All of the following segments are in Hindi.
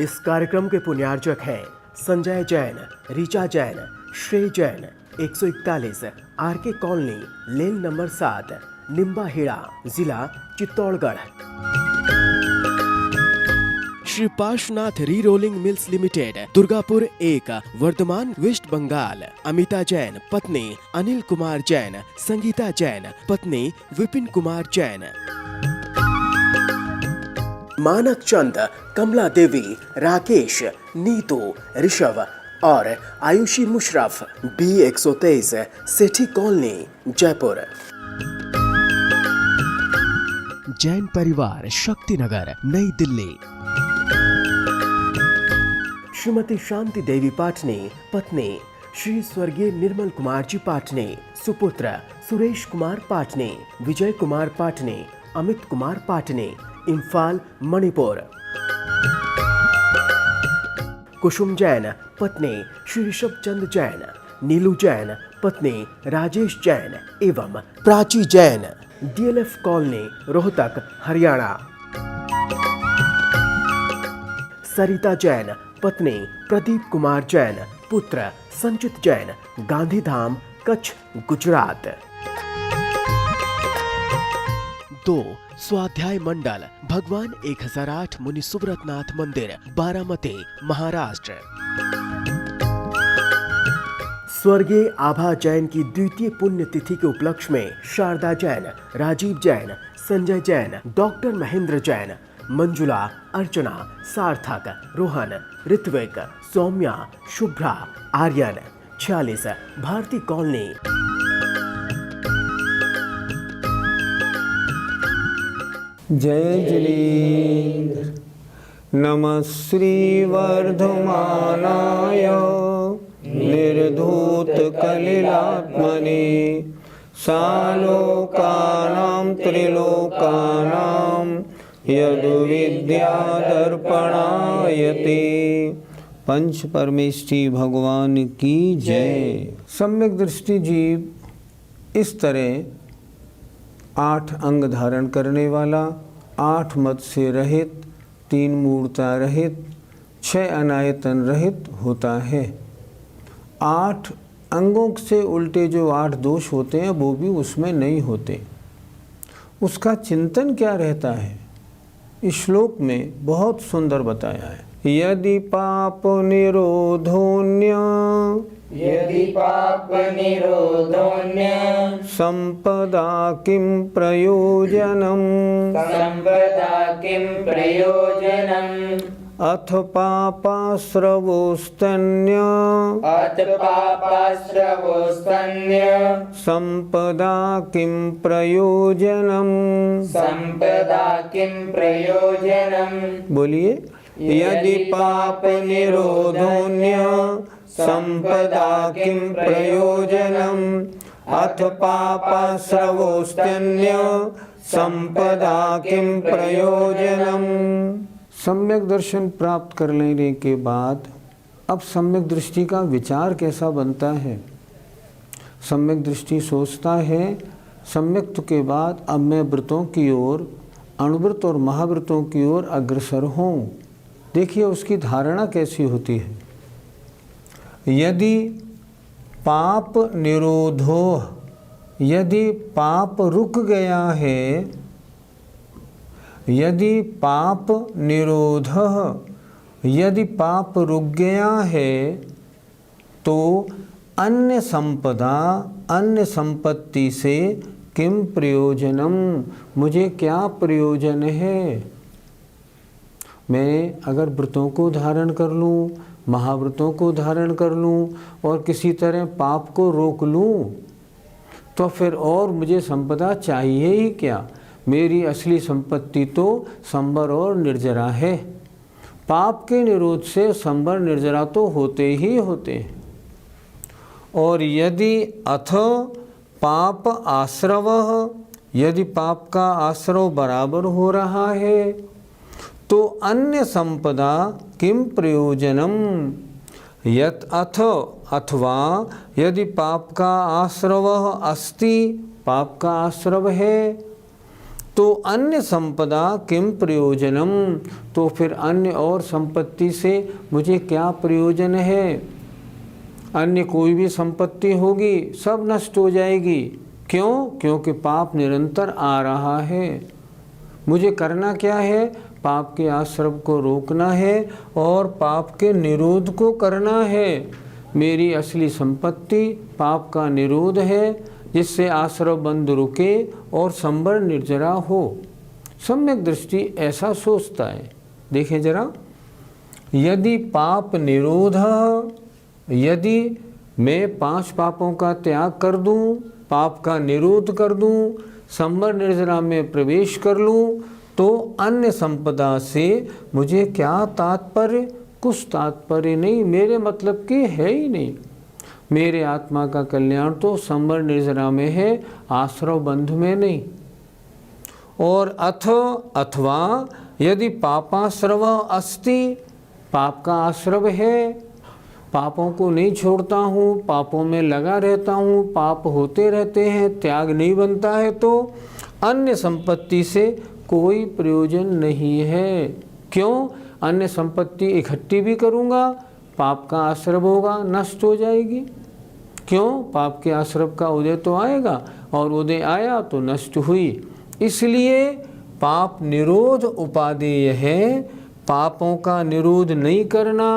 इस कार्यक्रम के पुण्यार्जक हैं Sanjay Jain, Richa Jain, Shrey Jain, 141 R K colony, lane number 7, Nimbahera, जिला Chittorgarh. Shri Parshvanath re rolling mills limited, Durgapur 1, Bardhaman, West Bengal. Amita Jain, पत्नी अनिल कुमार जैन, संगीता जैन, पत्नी विपिन कुमार जैन। मानक चंद, कमला देवी, राकेश, नीतू, ऋषभ और आयुषी मुशरफ, B123, सेठी कॉलोनी, जयपुर। जैन परिवार, शक्तिनगर, नई दिल्ली। श्रीमती शांति देवी पाटने, पत्नी श्री स्वर्गीय निर्मल कुमार जी पाटने, सुपुत्र सुरेश कुमार पाटने, विजय कुमार पाटने, अमित कुमार पाटने, इम्फाल, मणिपुर। कुसुम जैन, पत्नी श्री ऋषभ चंद जैन, नीलू जैन, पत्नी राजेश जैन एवं प्राची जैन, DLF कॉलोनी, रोहतक, हरियाणा। सरिता जैन, पत्नी प्रदीप कुमार जैन, पुत्र संचित जैन, गांधीधाम, कच्छ, गुजरात। 2 स्वाध्याय मंडल, भगवान 1008 मुनि सुब्रतनाथ मंदिर, बारामती, महाराष्ट्र। स्वर्गीय आभा जैन की द्वितीय पुण्यतिथि के उपलक्ष्य में शारदा जैन, राजीव जैन, संजय जैन, डॉक्टर महेंद्र जैन, मंजुला, अर्चना, सार्थक, रोहन, ऋत्विक, सौम्या, शुभ्रा, आर्यन, 46 भारती कॉलोनी। जय जिनेन्द्र। नमः श्री वर्धमानाय निर्धूत कलिलात्मने सालोकानां त्रिलोकानां यद्विद्या दर्पणायते। पंच परमेष्ठी भगवान की जय। सम्यक दृष्टि जीव इस तरह 8 अंग धारण करने वाला, 8 मत से रहित, 3 मूर्ता रहित, 6 अनायतन रहित होता है। 8 अंगों से उल्टे जो 8 दोष होते हैं वो भी उसमें नहीं होते। उसका चिंतन क्या रहता है, इस श्लोक में बहुत सुंदर बताया है। यदि पाप निरोधोन्य संपदा किं प्रयोजनम् अथ पापाश्रवोस्तन्य संपदा किं प्रयोजनम्। बोलिए। यदि पाप निरोधोन्य संपदा किं प्रयोजनम् अथ पापाश्रवोस्तन्य संपदा किं प्रयोजनम्। सम्यक दर्शन प्राप्त कर लेने के बाद अब सम्यक दृष्टि का विचार कैसा बनता है। सम्यक दृष्टि सोचता है सम्यक्त के बाद अब मैं व्रतों की ओर, अणुव्रत और महाव्रतों की ओर अग्रसर हूँ। देखिए उसकी धारणा कैसी होती है। यदि पाप निरोधो, यदि पाप रुक गया है, यदि पाप निरोध, यदि पाप रुक गया है तो अन्य संपदा, अन्य संपत्ति से किम प्रयोजनम, मुझे क्या प्रयोजन है। मैं अगर व्रतों को धारण कर लूँ, महाव्रतों को धारण कर लूँ और किसी तरह पाप को रोक लूँ तो फिर और मुझे संपदा चाहिए ही क्या। मेरी असली संपत्ति तो संबर और निर्जरा है। पाप के निरोध से संबर निर्जरा तो होते ही होते हैं। और यदि अथ पाप आश्रव, यदि पाप का आश्रव बराबर हो रहा है तो अन्य संपदा किम प्रयोजनम। यत अथ, अथवा यदि पाप का आश्रव अस्ति, पाप का आश्रव है तो अन्य संपदा किम प्रयोजनम, तो फिर अन्य और संपत्ति से मुझे क्या प्रयोजन है। अन्य कोई भी संपत्ति होगी सब नष्ट हो जाएगी। क्यों? क्योंकि पाप निरंतर आ रहा है। मुझे करना क्या है? पाप के आश्रव को रोकना है और पाप के निरोध को करना है। मेरी असली संपत्ति पाप का निरोध है, जिससे आश्रव बंद रुके और संबर निर्जरा हो। सम्यक दृष्टि ऐसा सोचता है। देखें जरा, यदि पाप निरोध, यदि मैं 5 पापों का त्याग कर दूं, पाप का निरोध कर दूं, संबर निर्जरा में प्रवेश कर लूं, तो अन्य संपदा से मुझे क्या तात्पर्य? कुछ तात्पर्य नहीं, मेरे मतलब की है ही नहीं। मेरे आत्मा का कल्याण तो संबर निर्जरा में है, आश्रव बंध में नहीं। और अथवा यदि पापाश्रव अस्ति, पाप का आश्रव है, पापों को नहीं छोड़ता हूँ, पापों में लगा रहता हूँ, पाप होते रहते हैं, त्याग नहीं बनता है, तो अन्य संपत्ति से कोई प्रयोजन नहीं है। क्यों? अन्य संपत्ति इकट्ठी भी करूँगा, पाप का आश्रव होगा, नष्ट हो जाएगी। क्यों? पाप के आश्रव का उदय तो आएगा, और उदय आया तो नष्ट हुई। इसलिए पाप निरोध उपादेय है। पापों का निरोध नहीं करना,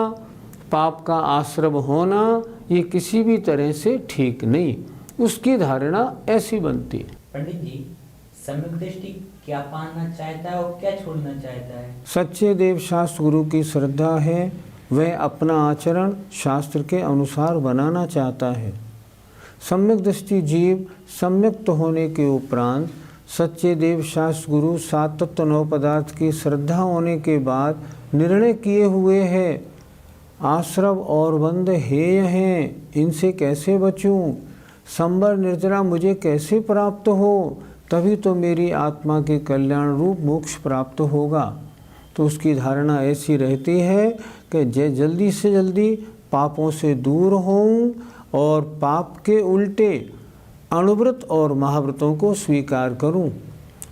पाप का आश्रव होना, ये किसी भी तरह से ठीक नहीं। उसकी धारणा ऐसी बनती है। पंडित जी, सम्यक दृष्टि क्या पाना चाहता है और क्या छोड़ना चाहता है? सच्चे देव शास्त्र गुरु की श्रद्धा है, वह अपना आचरण शास्त्र के अनुसार बनाना चाहता है। सम्यक दृष्टि जीव सम्यक्त होने के उपरांत सच्चे देव शास्त्र गुरु 7 तत्व 9 पदार्थ की श्रद्धा होने के बाद निर्णय किए हुए है, आश्रव और बंध हेय हैं, इनसे कैसे बचूं, संबर निर्जरा मुझे कैसे प्राप्त हो, तभी तो मेरी आत्मा के कल्याण रूप मोक्ष प्राप्त होगा। तो उसकी धारणा ऐसी रहती है कि जल्दी से जल्दी पापों से दूर होऊं और पाप के उल्टे अणुव्रत और महाव्रतों को स्वीकार करूं।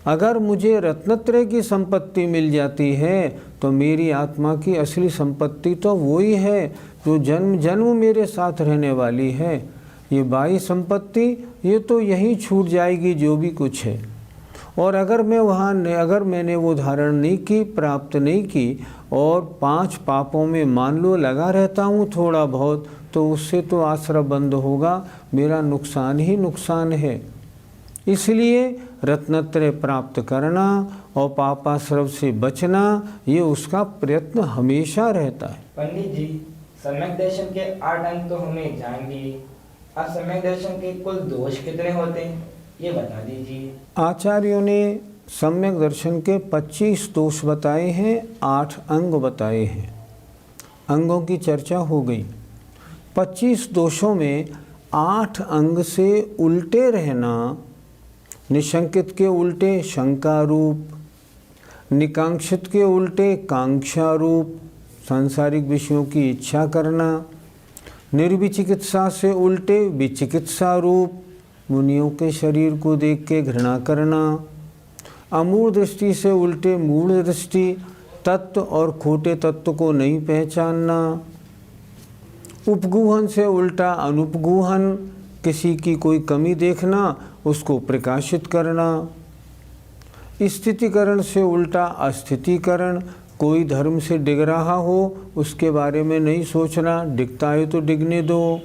अगर मुझे रत्नत्रय की संपत्ति मिल जाती है तो मेरी आत्मा की असली संपत्ति तो वही है जो जन्म जन्म मेरे साथ रहने वाली है। ये बाह्य संपत्ति ये तो यहीं छूट जाएगी जो भी कुछ है। और अगर मैंने वो धारण नहीं की, प्राप्त नहीं की, और 5 पापों में मान लो लगा रहता हूँ थोड़ा बहुत, तो उससे तो आश्रय बंद होगा, मेरा नुकसान ही नुकसान है। इसलिए रत्नत्रय प्राप्त करना और पापाश्रव से बचना, ये उसका प्रयत्न हमेशा रहता है। पंडित जी, सम्यक दर्शन के 8 अंग तो हमें जान लिए, अब सम्यक दर्शन के कुल दोष कितने होते हैं ये बता दीजिए। आचार्यों ने सम्यक दर्शन के 25 दोष बताए हैं, 8 अंग बताए हैं। अंगों की चर्चा हो गई। 25 दोषों में 8 अंग से उल्टे रहना, निशंकित के उल्टे शंका रूप, निकांक्षित के उल्टे कांक्षा रूप, सांसारिक विषयों की इच्छा करना, निर्विचिकित्सा से उल्टे विचिकित्सा रूप, मुनियों के शरीर को देख के घृणा करना, अमूढ़ दृष्टि से उल्टे मूढ़ दृष्टि, तत्व और खोटे तत्व को नहीं पहचानना, उपगूहन से उल्टा अनुपगूहन, किसी की कोई कमी देखना उसको प्रकाशित करना, स्थितिकरण से उल्टा अस्थितिकरण, कोई धर्म से डिग रहा हो उसके बारे में नहीं सोचना, डिगता है तो डिगने दो।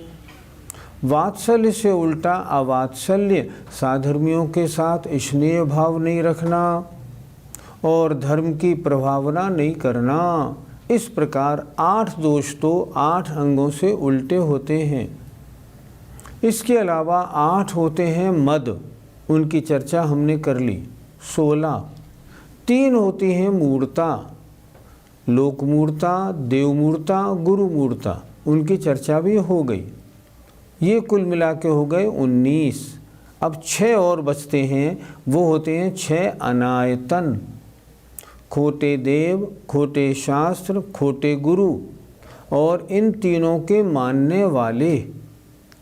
वात्सल्य से उल्टा अवात्सल्य, साधर्मियों के साथ स्नेह भाव नहीं रखना और धर्म की प्रभावना नहीं करना। इस प्रकार 8 दोष तो 8 अंगों से उल्टे होते हैं। इसके अलावा 8 होते हैं मद, उनकी चर्चा हमने कर ली। 16 3 होती हैं मूढ़ता, लोक मूढ़ता, देव मूढ़ता, गुरु मूढ़ता, उनकी चर्चा भी हो गई। ये कुल मिला के हो गए 19। अब 6 और बचते हैं, वो होते हैं 6 अनायतन, खोटे देव, खोटे शास्त्र, खोटे गुरु और इन तीनों के मानने वाले।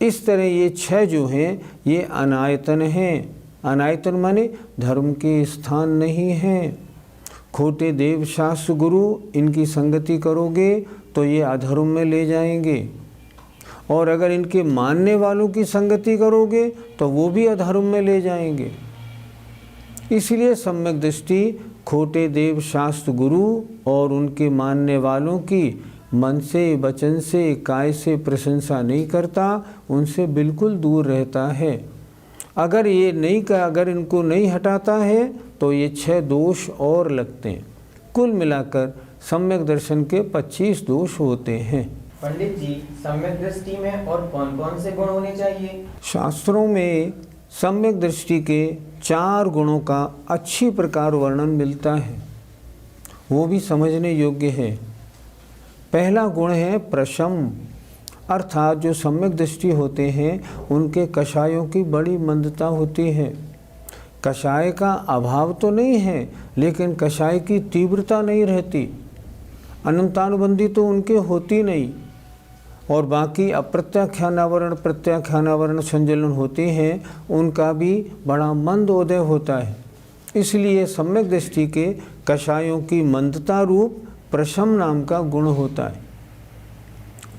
इस तरह ये 6 जो हैं ये अनायतन हैं। अनायतन माने धर्म के स्थान नहीं हैं। खोटे देव शास्त्र गुरु इनकी संगति करोगे तो ये अधर्म में ले जाएंगे, और अगर इनके मानने वालों की संगति करोगे तो वो भी अधर्म में ले जाएंगे। इसलिए सम्यक दृष्टि खोटे देव शास्त्र गुरु और उनके मानने वालों की मन से, वचन से, काय से प्रशंसा नहीं करता, उनसे बिल्कुल दूर रहता है। अगर इनको नहीं हटाता है तो ये 6 दोष और लगते हैं। कुल मिलाकर सम्यक दर्शन के 25 दोष होते हैं। पंडित जी, सम्यक दृष्टि में और कौन कौन से गुण होने चाहिए? शास्त्रों में सम्यक दृष्टि के 4 गुणों का अच्छी प्रकार वर्णन मिलता है, वो भी समझने योग्य है। पहला गुण है प्रशम, अर्थात जो सम्यक दृष्टि होते हैं उनके कषायों की बड़ी मंदता होती है। कषाय का अभाव तो नहीं है, लेकिन कषाय की तीव्रता नहीं रहती। अनंतानुबंधी तो उनके होती नहीं, और बाकी अप्रत्याख्यानावरण, प्रत्याख्यानावरण संजलन होते हैं, उनका भी बड़ा मंद उदय होता है। इसलिए सम्यक दृष्टि के कषायों की मंदता रूप प्रशम नाम का गुण होता है।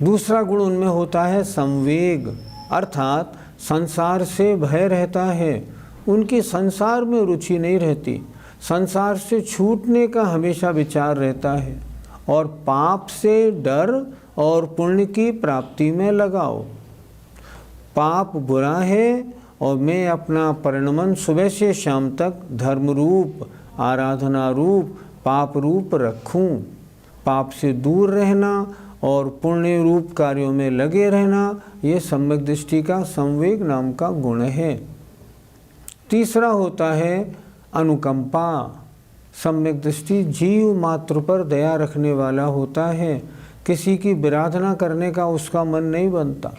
दूसरा गुण उनमें होता है संवेग, अर्थात संसार से भय रहता है। उनकी संसार में रुचि नहीं रहती, संसार से छूटने का हमेशा विचार रहता है, और पाप से डर और पुण्य की प्राप्ति में लगाओ। पाप बुरा है और मैं अपना परिणमन सुबह से शाम तक धर्म रूप, आराधना रूप, पाप रूप रखूं। पाप से दूर रहना और पुण्य रूप कार्यों में लगे रहना, ये सम्यक दृष्टि का संवेग नाम का गुण है। तीसरा होता है अनुकंपा। सम्यक दृष्टि जीव मात्र पर दया रखने वाला होता है, किसी की विराधना करने का उसका मन नहीं बनता।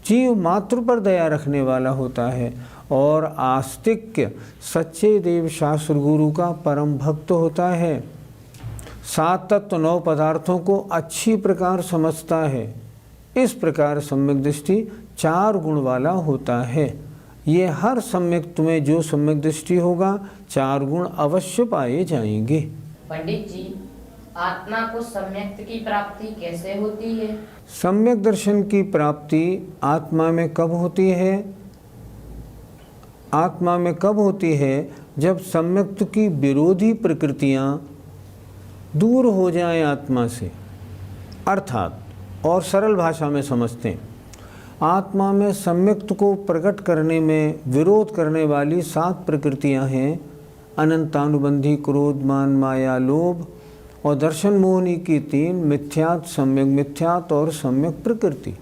जीव मात्र पर दया रखने वाला होता है, और आस्तिक्य सच्चे देव शास्त्र गुरु का परम भक्त होता है। 7 तत्व 9 पदार्थों को अच्छी प्रकार समझता है। इस प्रकार सम्यक दृष्टि 4 गुण वाला होता है। ये हर सम्यक तुम्हें जो सम्यक दृष्टि होगा 4 गुण अवश्य पाए जाएंगे। पंडित जी, आत्मा को सम्यक की प्राप्ति कैसे होती है? सम्यक दर्शन की प्राप्ति आत्मा में कब होती है? आत्मा में कब होती है? जब सम्यक्त की विरोधी प्रकृतियां दूर हो जाएं आत्मा से। अर्थात, और सरल भाषा में समझते हैं, आत्मा में सम्यक्त को प्रकट करने में विरोध करने वाली 7 प्रकृतियां हैं। अनंतानुबंधी, क्रोध, मान, माया, लोभ, और दर्शन मोहनी की 3, मिथ्यात, सम्यक मिथ्यात और सम्यक प्रकृति।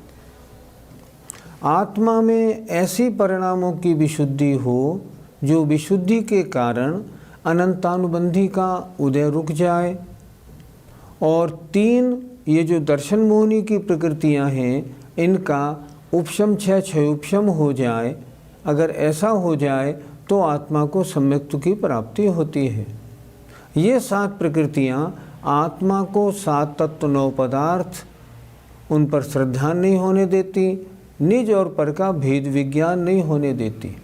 आत्मा में ऐसी परिणामों की विशुद्धि हो जो विशुद्धि के कारण अनंतानुबंधी का उदय रुक जाए, और 3 ये जो दर्शन मोहनी की प्रकृतियां हैं इनका उपशम क्षय उपशम हो जाए। अगर ऐसा हो जाए तो आत्मा को सम्यक्त की प्राप्ति होती है। ये 7 प्रकृतियां आत्मा को 7 तत्व 9 पदार्थ उन पर श्रद्धा नहीं होने देती, निज और पर का भेद विज्ञान नहीं होने देती।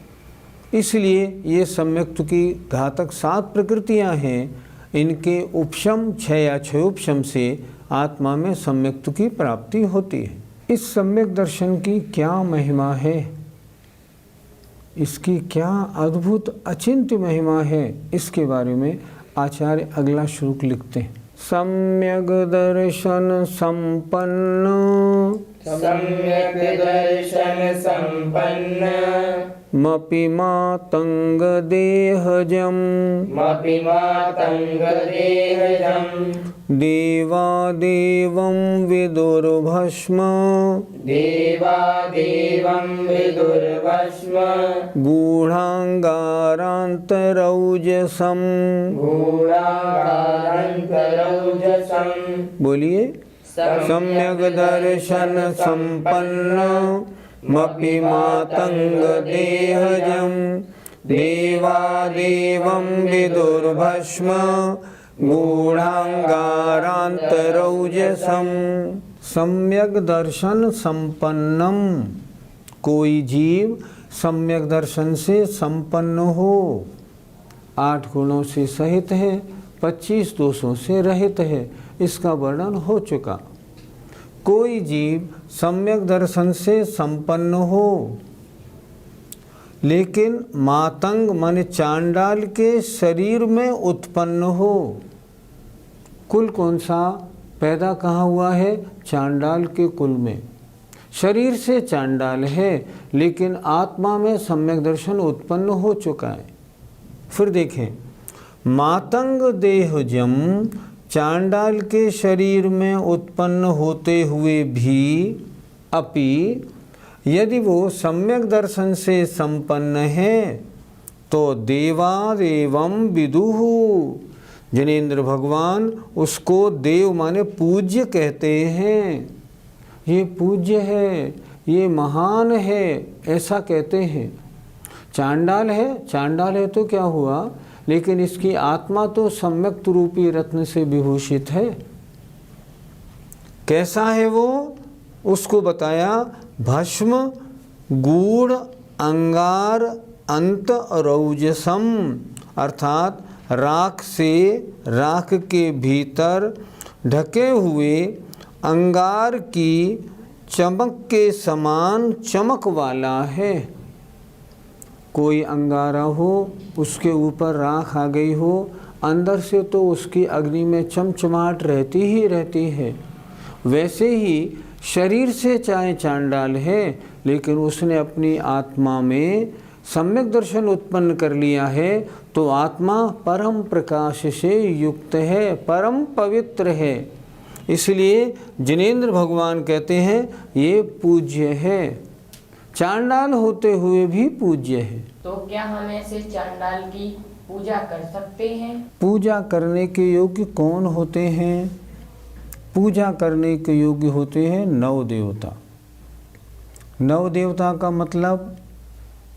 इसलिए ये सम्यक्त की घातक 7 प्रकृतियां हैं। इनके उपशम क्षय उपशम से आत्मा में सम्यक्त की प्राप्ति होती है। इस सम्यक दर्शन की क्या महिमा है, इसकी क्या अद्भुत अचिंत्य महिमा है, इसके बारे में आचार्य अगला श्लोक लिखते हैं। सम्यक दर्शन संपन्न, सम्यक दर्शन संपन्न, मपि मातंग देहजम, मपि मातंग देहजम, देवादेवं विदुर्भस्म, देवादेवं विदुर्भस्म, गूढ़ांगारांतरौजसम। गूढ़ांगारांतरौजसम। बोलिए, सम्यक दर्शन संपन्न, मपि मातंग देहजम, देवादेवं विदुर्भस्म, गूढ़ांगारांतरौजसम। सम्यक दर्शन संपन्नम, कोई जीव सम्यक दर्शन से संपन्न हो, 8 गुणों से सहित है, 25 दोषों से रहित है, इसका वर्णन हो चुका। कोई जीव सम्यक दर्शन से संपन्न हो लेकिन मातंग माने चांडाल के शरीर में उत्पन्न हो। कुल कौन सा? पैदा कहाँ हुआ है? चांडाल के कुल में। शरीर से चांडाल है लेकिन आत्मा में सम्यक दर्शन उत्पन्न हो चुका है। फिर देखें, मातंग देहजम चांडाल के शरीर में उत्पन्न होते हुए भी अपि यदि वो सम्यक दर्शन से संपन्न है तो देवादेवम विदुहु, जिनेंद्र भगवान उसको देव माने पूज्य कहते हैं। ये पूज्य है, ये महान है, ऐसा कहते हैं। चांडाल है तो क्या हुआ, लेकिन इसकी आत्मा तो सम्यक रूपी रत्न से विभूषित है। कैसा है वो? उसको बताया, भस्म गूढ़ अंगार अंत रौजसम, अर्थात राख से राख के भीतर ढके हुए अंगार की चमक के समान चमक वाला है। कोई अंगारा हो, उसके ऊपर राख आ गई हो, अंदर से तो उसकी अग्नि में चमचमाहट रहती ही रहती है। वैसे ही शरीर से चाहे चांडाल है लेकिन उसने अपनी आत्मा में सम्यक दर्शन उत्पन्न कर लिया है तो आत्मा परम प्रकाश से युक्त है, परम पवित्र है। इसलिए जिनेंद्र भगवान कहते हैं ये पूज्य है, चांडाल होते हुए भी पूज्य है। तो क्या हम ऐसे चांडाल की पूजा कर सकते हैं? पूजा करने के योग्य कौन होते हैं? पूजा करने के योग्य होते हैं 9 देवता। 9 देवता का मतलब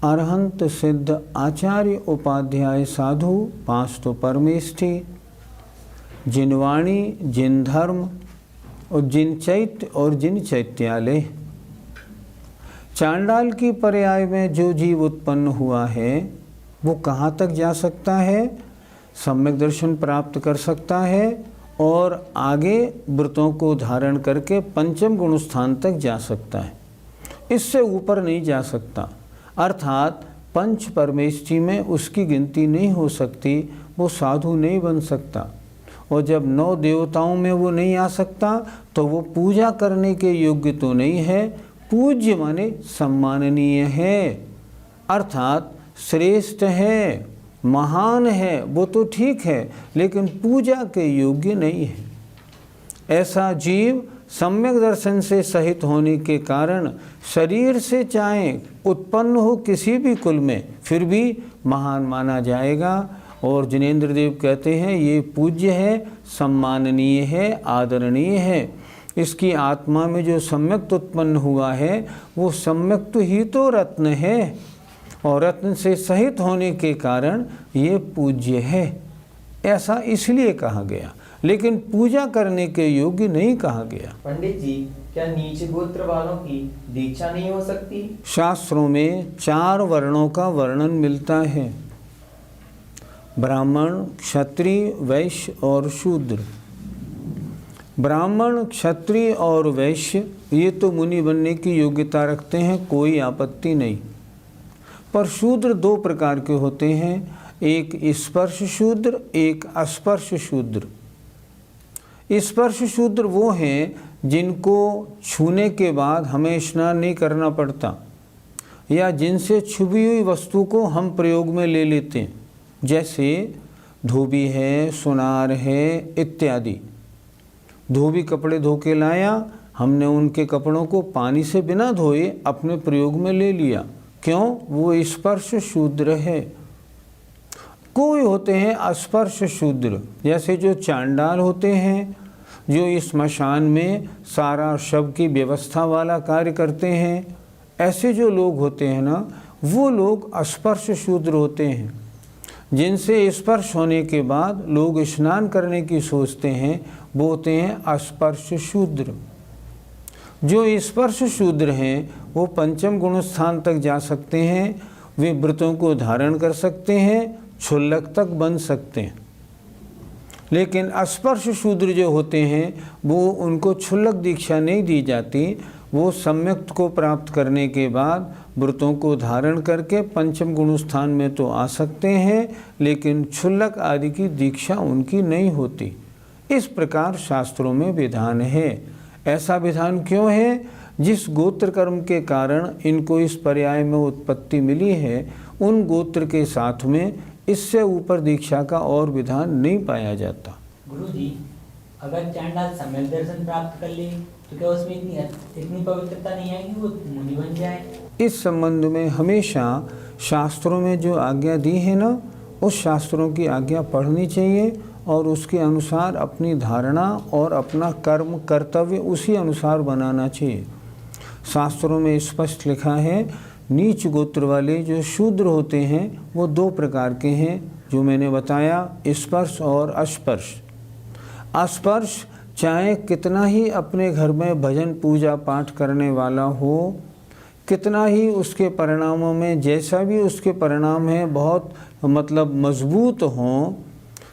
अरहंत सिद्ध आचार्य उपाध्याय साधु, 5 तो परमेष्ठी, जिन वाणी, जिन धर्म और जिन चैत्य और जिन चैत्यालय। चांडाल की पर्याय में जो जीव उत्पन्न हुआ है वो कहाँ तक जा सकता है? सम्यक दर्शन प्राप्त कर सकता है और आगे व्रतों को धारण करके पंचम गुण स्थान तक जा सकता है, इससे ऊपर नहीं जा सकता। अर्थात पंच परमेष्ठी में उसकी गिनती नहीं हो सकती, वो साधु नहीं बन सकता। और जब 9 देवताओं में वो नहीं आ सकता तो वो पूजा करने के योग्य तो नहीं है। पूज्य माने सम्माननीय है, अर्थात श्रेष्ठ है, महान है, वो तो ठीक है, लेकिन पूजा के योग्य नहीं है। ऐसा जीव सम्यक दर्शन से सहित होने के कारण शरीर से चाहे उत्पन्न हो किसी भी कुल में, फिर भी महान माना जाएगा। और जिनेंद्र देव कहते हैं ये पूज्य है, सम्माननीय है, आदरणीय है। इसकी आत्मा में जो सम्यक उत्पन्न हुआ है वो सम्यक ही तो रत्न है और रत्न से सहित होने के कारण ये पूज्य है। ऐसा इसलिए कहा गया, लेकिन पूजा करने के योग्य नहीं कहा गया। पंडित जी, क्या नीच गोत्र वालों की दीक्षा नहीं हो सकती? शास्त्रों में 4 वर्णों का वर्णन मिलता है, ब्राह्मण, क्षत्रिय, वैश्य और शूद्र। ब्राह्मण, क्षत्रिय और वैश्य ये तो मुनि बनने की योग्यता रखते हैं, कोई आपत्ति नहीं। पर शूद्र 2 प्रकार के होते हैं, एक स्पर्श शूद्र, एक अस्पर्श शूद्र। स्पर्श शूद्र वो हैं जिनको छूने के बाद हमें स्नान नहीं करना पड़ता, या जिनसे छुपी हुई वस्तु को हम प्रयोग में ले लेते हैं, जैसे धोबी है, सुनार है इत्यादि। धोबी कपड़े धो के लाया, हमने उनके कपड़ों को पानी से बिना धोए अपने प्रयोग में ले लिया, क्यों? वो स्पर्श शूद्र है। कोई होते हैं अस्पर्श शूद्र, जैसे जो चांडाल होते हैं, जो इस स्मशान में सारा शव की व्यवस्था वाला कार्य करते हैं। ऐसे जो लोग होते हैं ना, वो लोग अस्पर्श शूद्र होते हैं, जिनसे स्पर्श होने के बाद लोग स्नान करने की सोचते हैं, वो होते हैं अस्पर्श शूद्र। जो स्पर्श शूद्र हैं वो पंचम गुण स्थान तक जा सकते हैं, वे व्रतों को धारण कर सकते हैं, क्षुल्लक तक बन सकते हैं। लेकिन अस्पर्श शूद्र जो होते हैं वो उनको क्षुल्लक दीक्षा नहीं दी जाती। वो सम्यक्त को प्राप्त करने के बाद व्रतों को धारण करके पंचम गुण स्थान में तो आ सकते हैं, लेकिन क्षुल्लक आदि की दीक्षा उनकी नहीं होती। इस प्रकार शास्त्रों में विधान है। ऐसा विधान क्यों है? जिस गोत्र कर्म के कारण इनको इस पर्याय में उत्पत्ति मिली है, उन गोत्र के साथ में इससे ऊपर दीक्षा का और विधान नहीं पाया जाता। गुरुजी, अगर चांडाल सम्यक दर्शन प्राप्त कर ले तो क्या उसमें इतनी पवित्रता नहीं आएगी वो मुनि बन जाए? इस संबंध में हमेशा शास्त्रों में जो आज्ञा दी है ना, उस शास्त्रों की आज्ञा पढ़नी चाहिए और उसके अनुसार अपनी धारणा और अपना कर्म कर्तव्य उसी अनुसार बनाना चाहिए। शास्त्रों में स्पष्ट लिखा है, नीच गोत्र वाले जो शूद्र होते हैं वो दो प्रकार के हैं, जो मैंने बताया, स्पर्श और अस्पर्श। अस्पर्श चाहे कितना ही अपने घर में भजन पूजा पाठ करने वाला हो, कितना ही उसके परिणामों में जैसा भी उसके परिणाम है बहुत मजबूत हो,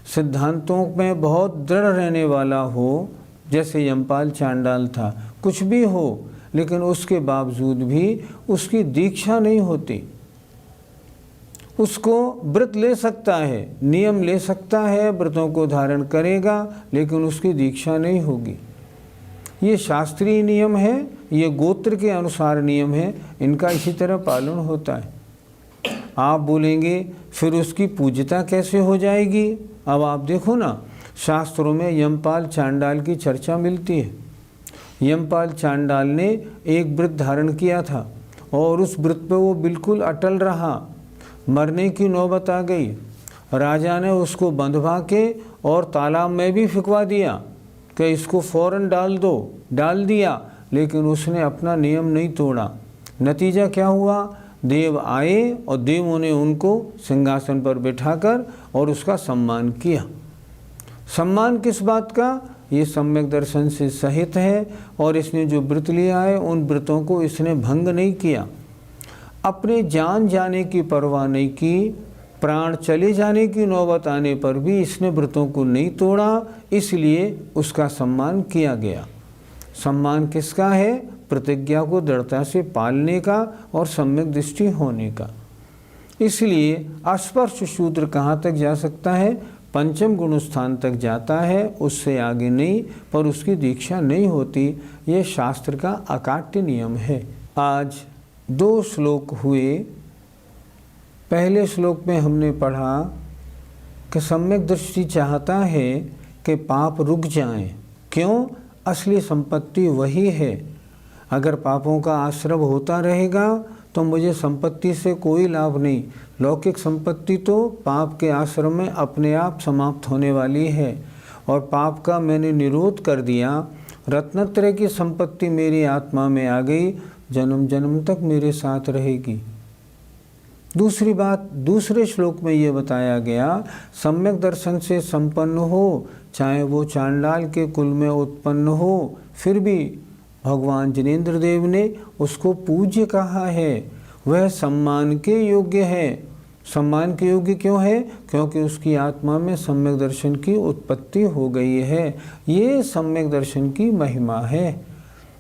सिद्धांतों में बहुत दृढ़ रहने वाला हो, जैसे यमपाल चांडाल था, कुछ भी हो, लेकिन उसके बावजूद भी उसकी दीक्षा नहीं होती। उसको व्रत ले सकता है, नियम ले सकता है, व्रतों को धारण करेगा, लेकिन उसकी दीक्षा नहीं होगी। ये शास्त्रीय नियम है, ये गोत्र के अनुसार नियम है, इनका इसी तरह पालन होता है। आप बोलेंगे फिर उसकी पूज्यता कैसे हो जाएगी? अब आप देखो ना, शास्त्रों में यमपाल चांडाल की चर्चा मिलती है। यमपाल चांडाल ने एक व्रत धारण किया था और उस व्रत पे वो बिल्कुल अटल रहा। मरने की नौबत आ गई, राजा ने उसको बंधवा के और तालाब में भी फिकवा दिया कि इसको फौरन डाल दो, डाल दिया, लेकिन उसने अपना नियम नहीं तोड़ा। नतीजा क्या हुआ? देव आए और देवों ने उनको सिंहासन पर बिठाकर और उसका सम्मान किया। सम्मान किस बात का? ये सम्यक दर्शन से सहित है और इसने जो व्रत लिया है उन व्रतों को इसने भंग नहीं किया। अपने जान जाने की परवाह नहीं की, प्राण चले जाने की नौबत आने पर भी इसने व्रतों को नहीं तोड़ा, इसलिए उसका सम्मान किया गया। सम्मान किसका है? प्रतिज्ञा को दृढ़ता से पालने का और सम्यक दृष्टि होने का। इसलिए अस्पर्श शूद्र कहाँ तक जा सकता है? पंचम गुण स्थान तक जाता है, उससे आगे नहीं, पर उसकी दीक्षा नहीं होती। यह शास्त्र का अकाट्य नियम है। आज 2 श्लोक हुए। पहले श्लोक में हमने पढ़ा कि सम्यक दृष्टि चाहता है कि पाप रुक जाएं। क्यों? असली संपत्ति वही है। अगर पापों का आश्रव होता रहेगा तो मुझे संपत्ति से कोई लाभ नहीं। लौकिक संपत्ति तो पाप के आश्रम में अपने आप समाप्त होने वाली है और पाप का मैंने निरोध कर दिया। रत्नत्रय की संपत्ति मेरी आत्मा में आ गई, जन्म जन्म तक मेरे साथ रहेगी। दूसरी बात, दूसरे श्लोक में ये बताया गया, सम्यक दर्शन से संपन्न हो, चाहे वो चांडाल के कुल में उत्पन्न हो, फिर भी भगवान जिनेंद्र देव ने उसको पूज्य कहा है। वह सम्मान के योग्य है। सम्मान के योग्य क्यों है? क्योंकि उसकी आत्मा में सम्यक दर्शन की उत्पत्ति हो गई है। ये सम्यक दर्शन की महिमा है।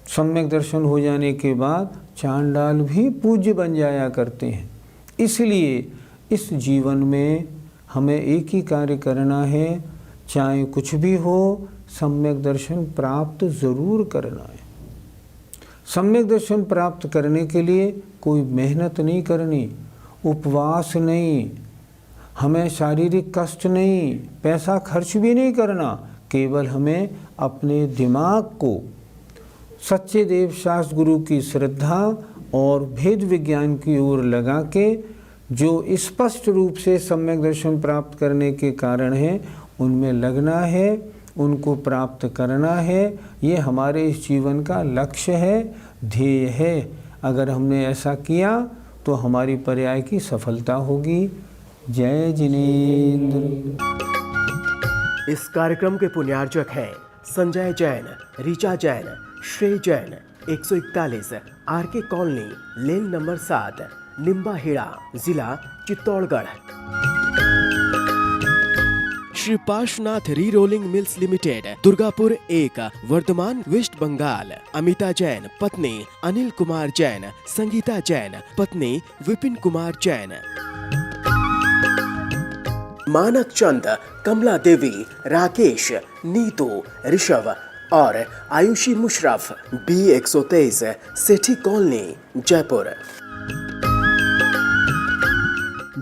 सम्यक दर्शन हो जाने के बाद चांडाल भी पूज्य बन जाया करते हैं। इसलिए इस जीवन में हमें एक ही कार्य करना है, चाहे कुछ भी हो, सम्यक दर्शन प्राप्त ज़रूर करना है। सम्यक दर्शन प्राप्त करने के लिए कोई मेहनत नहीं करनी, उपवास नहीं, हमें शारीरिक कष्ट नहीं, पैसा खर्च भी नहीं करना। केवल हमें अपने दिमाग को सच्चे देव शास्त्र गुरु की श्रद्धा और भेद विज्ञान की ओर लगा के जो स्पष्ट रूप से सम्यक दर्शन प्राप्त करने के कारण है, उनमें लगना है, उनको प्राप्त करना है। ये हमारे इस जीवन का लक्ष्य है, ध्येय है। अगर हमने ऐसा किया तो हमारी पर्याय की सफलता होगी। जय जिनेंद्र। इस कार्यक्रम के पुण्यार्जक हैं Sanjay Jain, Richa Jain, Shrey Jain, 141 R K colony, lane number 7, Nimbahera, जिला Chittorgarh. Shri Parshvanath re rolling mills limited, Durgapur 1, Bardhaman, West Bengal. Amita Jain पत्नी अनिल कुमार जैन, संगीता जैन पत्नी विपिन कुमार जैन। मानक चंद, कमला देवी, राकेश, नीतू, ऋषभ और आयुषी मुशरफ, B123 सेठी कॉलोनी, जयपुर।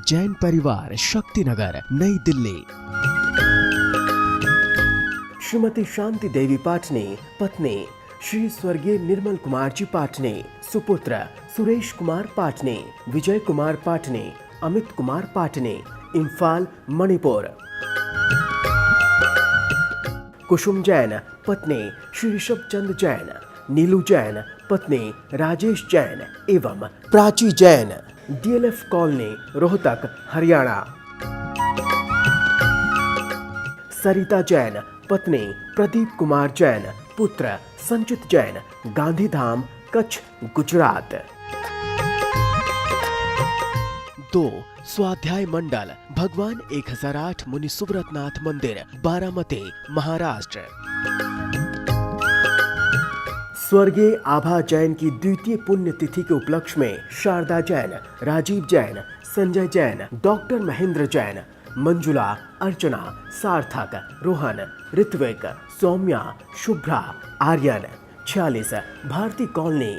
जैन परिवार, शक्तिनगर, नई दिल्ली। श्रीमती शांति देवी पाटनी, पत्नी श्री स्वर्गीय निर्मल कुमार जी पाटनी, सुपुत्र सुरेश कुमार पाटनी, विजय कुमार पाटनी, अमित कुमार पाटनी, इम्फाल, मणिपुर। कुसुम जैन, पत्नी श्री ऋषभ चंद जैन, नीलू जैन, पत्नी राजेश जैन एवं प्राची जैन, DLF कॉलोनी, रोहतक, हरियाणा। सरिता जैन, पत्नी प्रदीप कुमार जैन, पुत्र संचित जैन, गांधीधाम, कच्छ, गुजरात। 2 स्वाध्याय मंडल, भगवान 1008 मुनि सुब्रतनाथ मंदिर, बारामती, महाराष्ट्र। स्वर्गीय आभा जैन की द्वितीय पुण्यतिथि के उपलक्ष्य में शारदा जैन, राजीव जैन, संजय जैन, डॉक्टर महेंद्र जैन, मंजुला, अर्चना, सार्थक, रोहन, ऋत्विक, सौम्या, शुभ्रा, आर्यन, 46 भारती कॉलोनी,